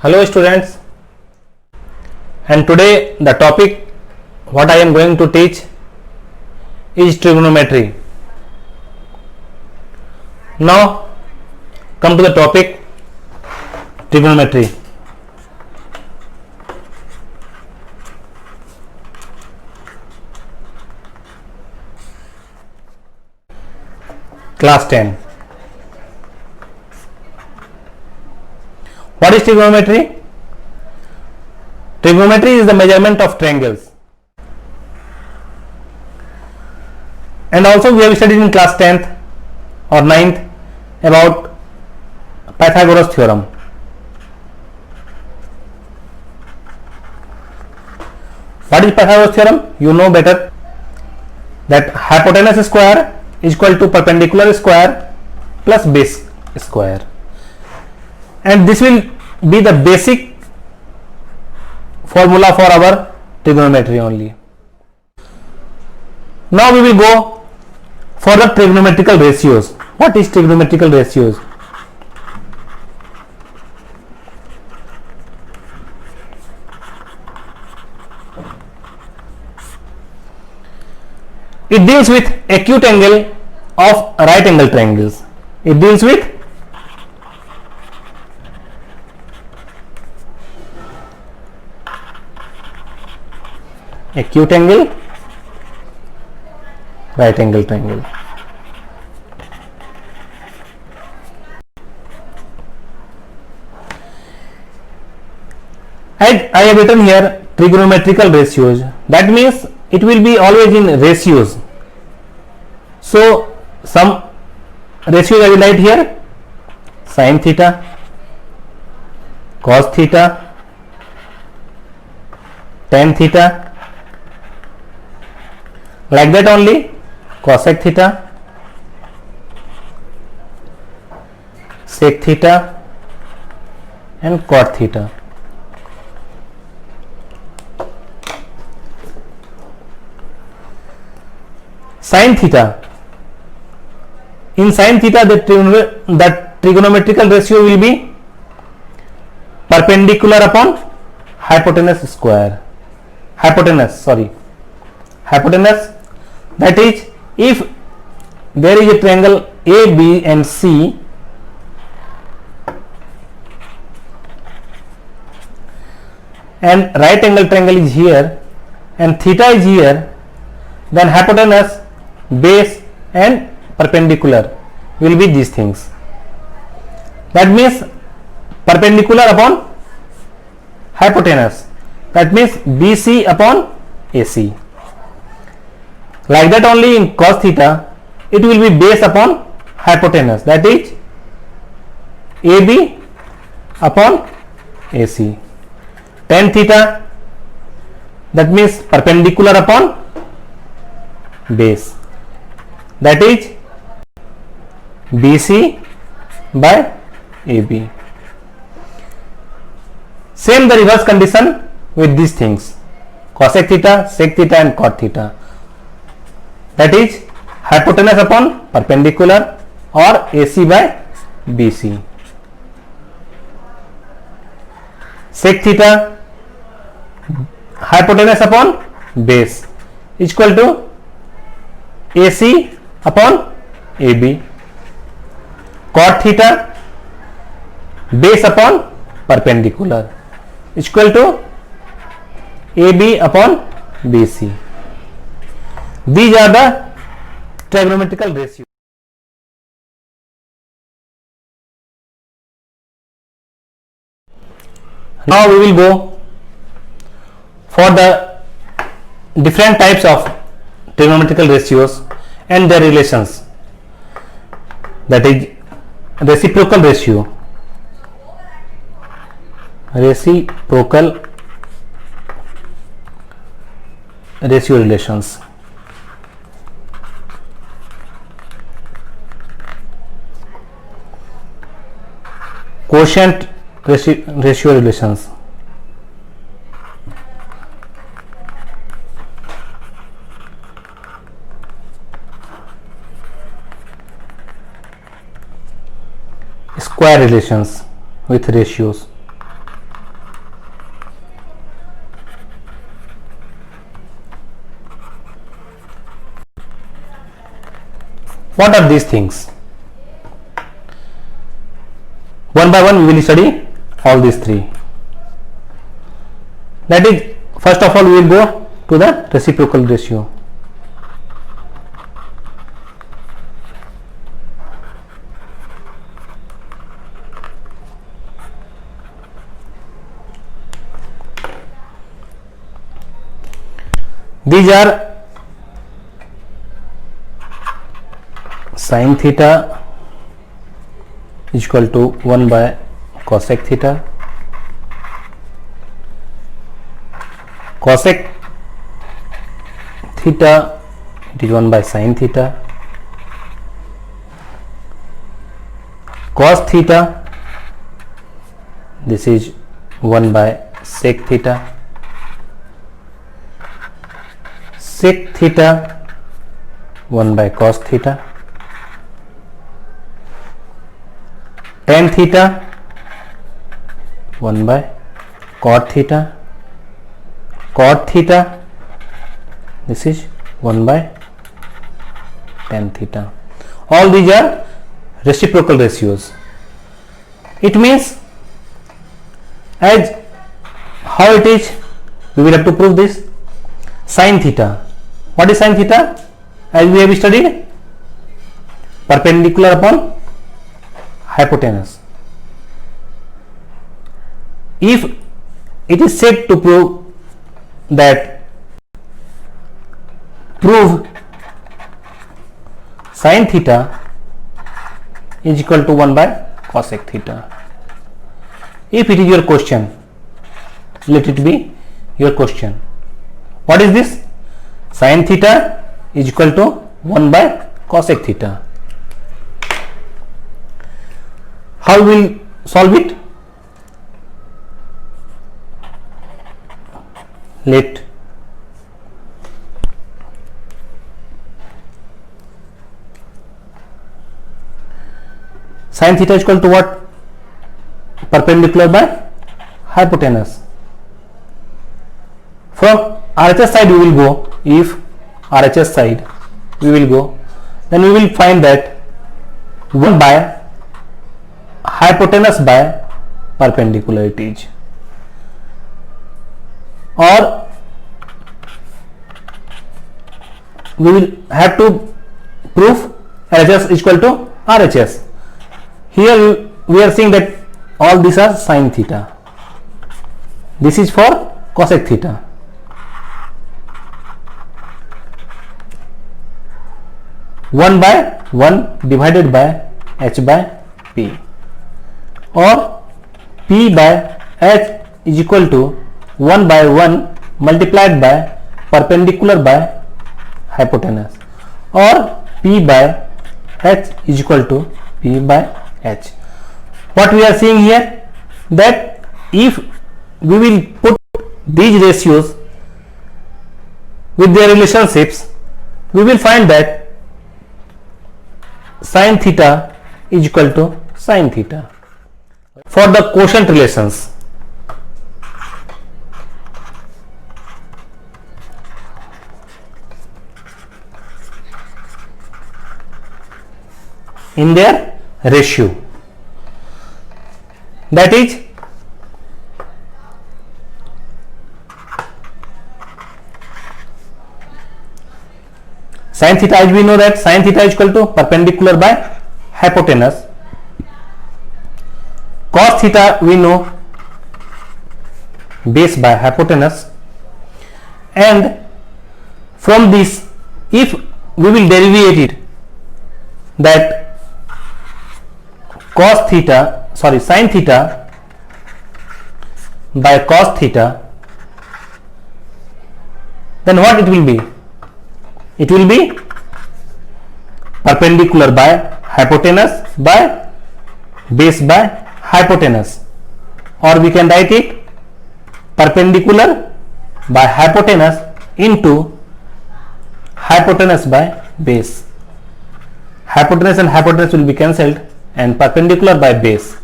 Hello students, and today the topic what I am going to teach is trigonometry. Now come to the topic trigonometry. Class 10. What is trigonometry? Trigonometry is the measurement of triangles. And also we have studied in class 10th or 9th about Pythagoras theorem. What is Pythagoras theorem? You know better that hypotenuse square is equal to perpendicular square plus base square. And this will be the basic formula for our trigonometry only. Now we will go for the trigonometrical ratios. What is trigonometrical ratios? It deals with acute angle of right angle triangles. It deals with acute angle right angle triangle. And I have written here trigonometrical ratios. That means it will be always in ratios. So some ratios I will write here: sin theta, cos theta, tan theta, like that only cosec theta, sec theta and cot theta. Sin theta. In sin theta the trigonometrical ratio will be perpendicular upon hypotenuse square. Hypotenuse. That is, if there is a triangle A, B and C, and right angle triangle is here and theta is here, then hypotenuse, base and perpendicular will be these things. That means perpendicular upon hypotenuse. That means BC upon AC. Like that only in cos theta, it will be base upon hypotenuse, that is AB upon AC. Tan theta, that means perpendicular upon base, that is BC by AB. Same the reverse condition with these things: cosec theta, sec theta and cot theta. That is hypotenuse upon perpendicular or AC by BC. Sec theta, hypotenuse upon base, is equal to AC upon AB. Cot theta, base upon perpendicular, is equal to AB upon BC. These are the trigonometrical ratios. Now we will go for the different types of trigonometrical ratios and their relations. That is reciprocal ratio. Reciprocal ratio relations. Quotient ratio relations. Square relations with ratios. What are these things? One by one we will study all these three. That is, first of all we will go to the reciprocal ratio. These are sin theta is equal to 1 by cosec theta, cosec theta it is 1 by sin theta, cos theta this is 1 by sec theta, sec theta 1 by cos theta, tan theta 1 by cot theta, cot theta this is 1 by tan theta. All these are reciprocal ratios. It means, as how it is, we will have to prove this. Sin theta, what is sin theta? As we have studied, perpendicular upon hypotenuse. If it is said to prove sin theta is equal to 1 by cosec theta. If it is your question, let it be your question. What is this? Sin theta is equal to 1 by cosec theta. How we will solve it? Let sin theta is equal to what? Perpendicular by hypotenuse. From RHS side we will go. If RHS side we will go, then we will find that 1 by hypotenuse by perpendicular it is, or we will have to prove LHS is equal to RHS. Here we are seeing that all these are sin theta. This is for cosec theta. One by 1 divided by h by p, or p by h is equal to 1 by 1 multiplied by perpendicular by hypotenuse, or p by h is equal to p by h. What we are seeing here, that if we will put these ratios with their relationships, we will find that sin theta is equal to sin theta. For the quotient relations, in their ratio, that is sin theta, as we know that sin theta is equal to perpendicular by hypotenuse, cos theta we know base by hypotenuse, and from this if we will derivate it, that sin theta by cos theta, then what it will be? It will be perpendicular by hypotenuse by base by hypotenuse, or we can write it perpendicular by hypotenuse into hypotenuse by base. Hypotenuse and hypotenuse will be cancelled, and perpendicular by base.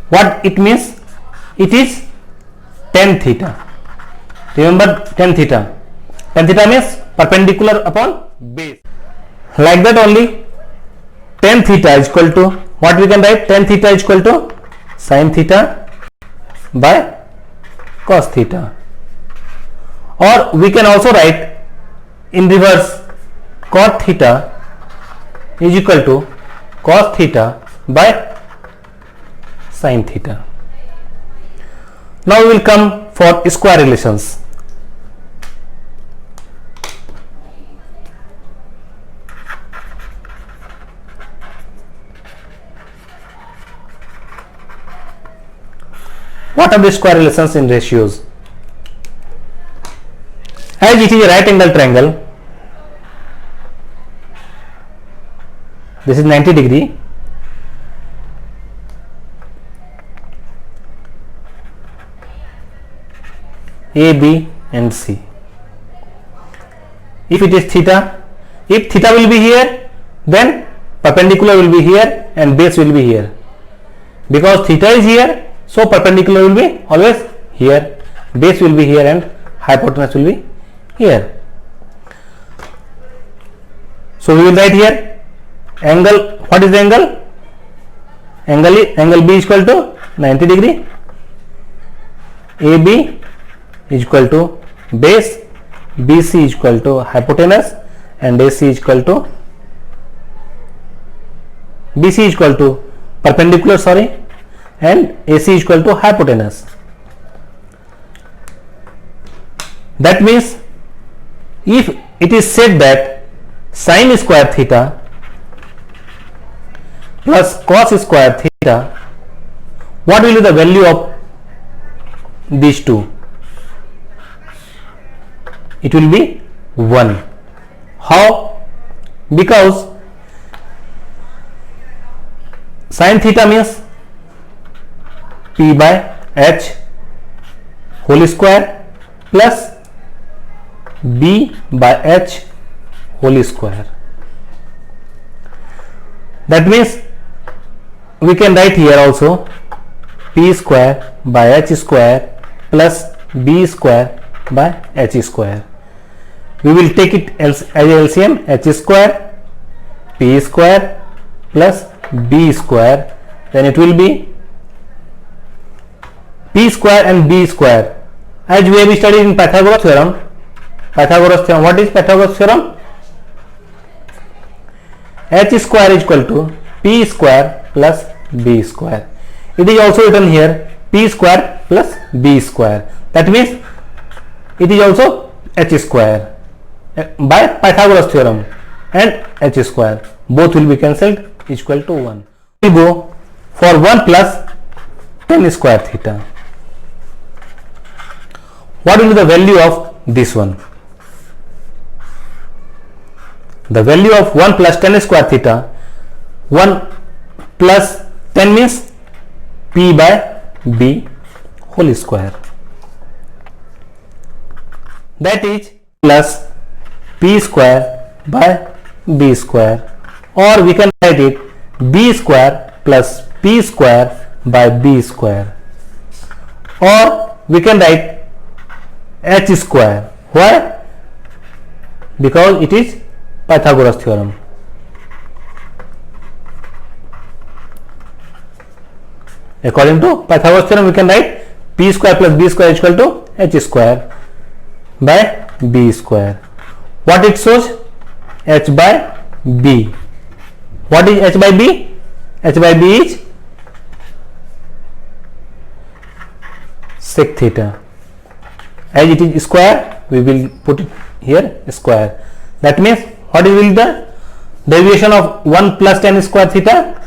What it means? It is tan theta. Remember tan theta. Tan theta means perpendicular upon base. Like that only tan theta is equal to what we can write? Tan theta is equal to sin theta by cos theta, or we can also write in reverse, cot theta is equal to cos theta by sin theta. Now we will come for square relations. What are the square relations in ratios? As it is a right angle triangle, this is 90 degree, A, B and C. If it is theta, if theta will be here, then perpendicular will be here and base will be here. Because theta is here, so perpendicular will be always here, base will be here and hypotenuse will be here. So we will write here angle. What is the angle? Angle B is equal to 90 degree. AB is equal to base, BC is equal to hypotenuse and AC is equal to BC is equal to perpendicular, and AC is equal to hypotenuse. That means if it is said that sin square theta plus cos square theta, what will be the value of these two? It will be 1. How? Because sin theta means P by H whole square plus B by H whole square. That means we can write here also P square by H square plus B square by H square. We will take it as LCM, H square P square plus B square, then it will be P square and B square, as we have studied in Pythagoras theorem. What is Pythagoras theorem? H square is equal to P square plus B square. It is also written here P square plus B square. That means it is also H square by Pythagoras theorem, and H square both will be cancelled, equal to 1. We will go for 1 plus tan square theta. What will be the value of this one? The value of 1 plus tan square theta, 1 plus tan means P by B whole square, that is plus P square by B square, or we can write it B square plus P square by B square, or we can write H square. Why? Because it is Pythagoras theorem. According to Pythagoras theorem, we can write P square plus B square is equal to H square by B square. What it shows? H by B. What is H by B? H by B is sec theta. As it is square, we will put it here square. That means what will be the derivation of 1 plus tan square theta?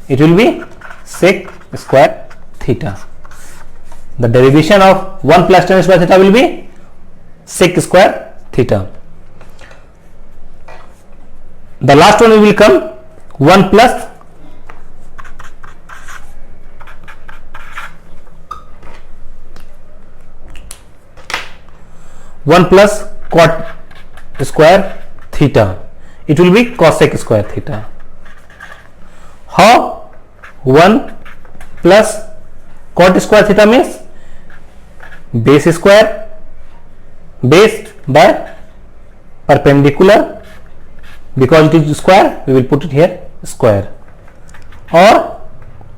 It will be sec square theta. The derivation of 1 plus tan square theta will be sec square theta. The last one will come 1 plus cot square theta. It will be cosec square theta. How? 1 plus cot square theta means base square, base by perpendicular because it is square, we will put it here square, or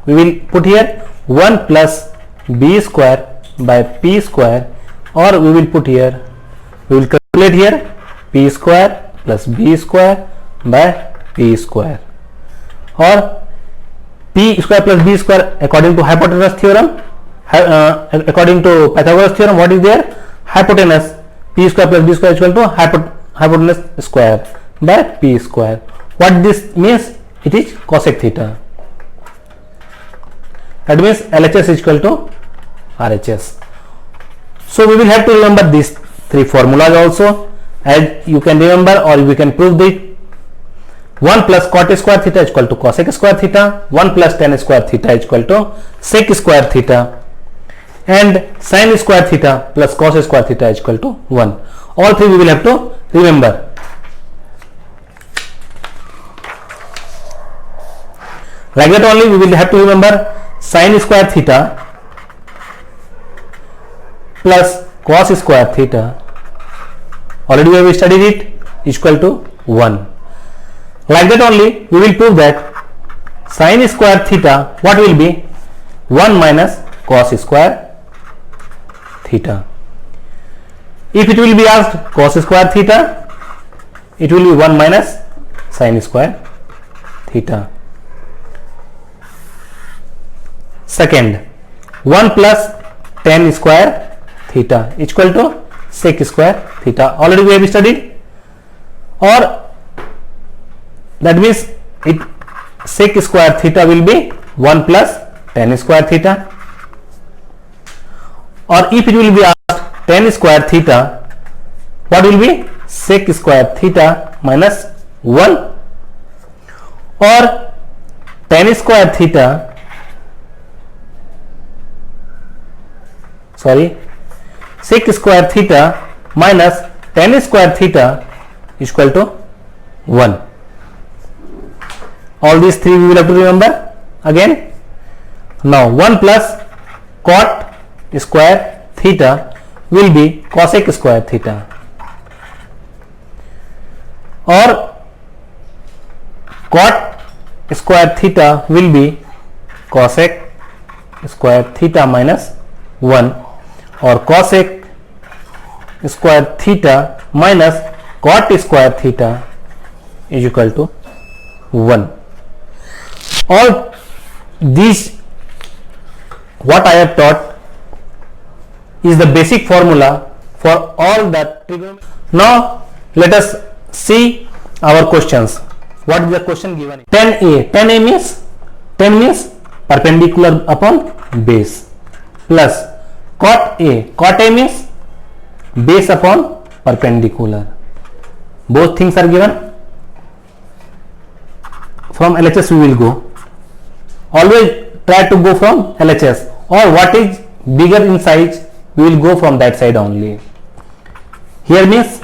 we will put here 1 plus b square by p square, or we will put here, we will calculate here p square plus b square by p square, or p square plus b square according to hypotenuse theorem. According to Pythagoras theorem, what is there? Hypotenuse p square plus b square is equal to hypotenuse square by p square. What this means? It is cosec theta. That means LHS is equal to RHS. So we will have to remember these three formulas also, as you can remember, or we can prove it. 1 plus cot square theta is equal to cosec square theta, 1 plus tan square theta is equal to sec square theta, and sin square theta plus cos square theta is equal to 1. All three we will have to remember. Like that only we will have to remember sin square theta plus cos square theta, already we have studied it, is equal to 1. Like that only we will prove that sin square theta, what will be? 1 minus cos square theta. If it will be asked cos square theta, it will be 1 minus sin square theta. Second, 1 plus tan square theta is equal to sec square theta, already we have studied, or that means it sec square theta will be 1 plus tan square theta, or if it will be asked tan square theta, what will be? Sec square theta minus 1, or tan square theta, sec square theta minus tan square theta is equal to 1. All these three we will have to remember again. Now 1 plus cot square theta will be cosec square theta, or cot square theta will be cosec square theta minus 1, or cosec square theta minus cot square theta is equal to 1. All these what I have taught is the basic formula for all that trigonometry. Now let us see our questions. What is the question given? Tan A means, tan means perpendicular upon base, plus cot A means base upon perpendicular. Both things are given. From LHS we will go. Always try to go from LHS, or what is bigger in size we will go from that side only. Here means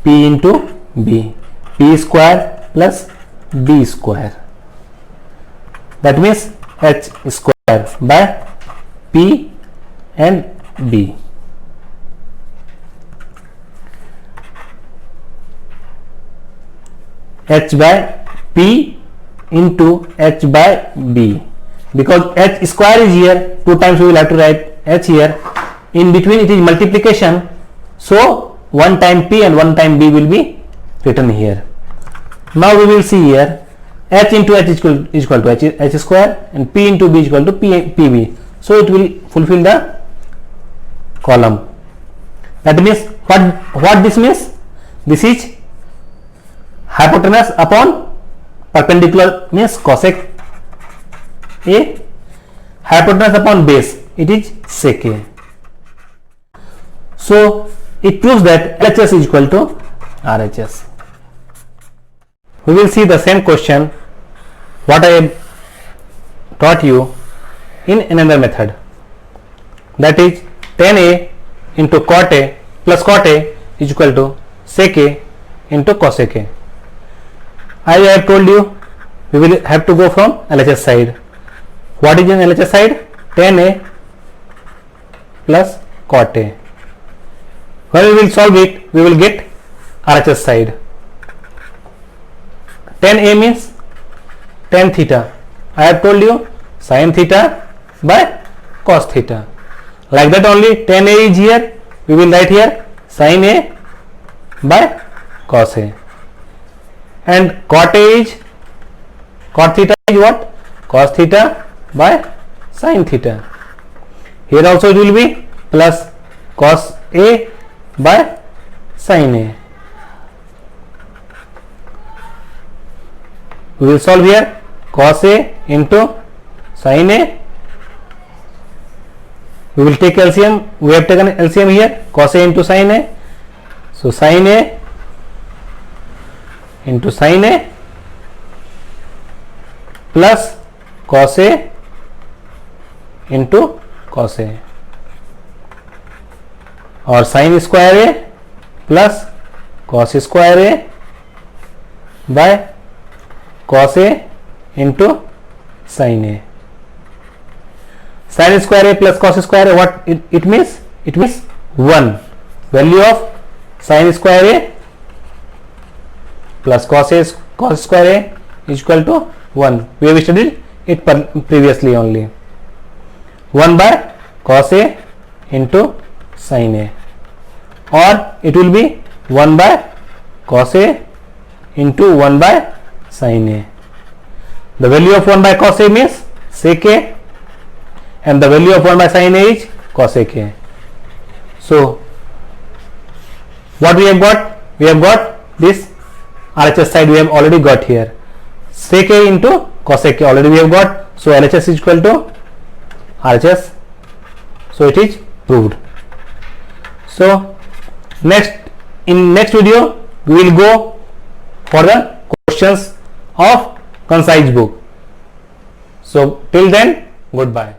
P into B, P square plus B square, that means H square by P and B. H by P into H by B, because H square is here, 2 times we will have to write H here, in between it is multiplication, so 1 time P and 1 time B will be written here. Now we will see here H into H is equal to H square, and P into B is equal to PB, so it will fulfill the column. That means what this means? This is hypotenuse upon perpendicular means cosec A, hypotenuse upon base, it is sec A. So it proves that LHS is equal to RHS. We will see the same question what I have taught you in another method, that is tan A into cot A plus cot A is equal to sec A into cosec A. I have told you we will have to go from LHS side. What is in LHS side? Tan A plus cot A. When we will solve it, we will get RHS side. tan A means tan theta. I have told you sin theta by cos theta. Like that only tan A is here. We will write here sin A by cos A. And cot A is, cot theta is what? Cos theta by sin theta. Here also it will be plus cos A by sin A. We will solve here cos A into sin A. We will take LCM. We have taken LCM here, cos A into sin A. So sin A into sin A plus cos A into cos A, or sin square A plus cos square A by cos A into sin A. Sin square A plus cos square A, what it means? It means 1. Value of sin square A plus cos square A is equal to 1. We have studied it previously only. 1 by cos A into sin A, or it will be 1 by cos A into 1 by sin A. The value of 1 by cos A means sec A, and the value of 1 by sin A is cos A. So what we have got? We have got this RHS side we have already got here. Sec A into cos A already we have got. So LHS is equal to RHS. So it is proved. So in next video we will go for the questions of concise book. So till then, goodbye.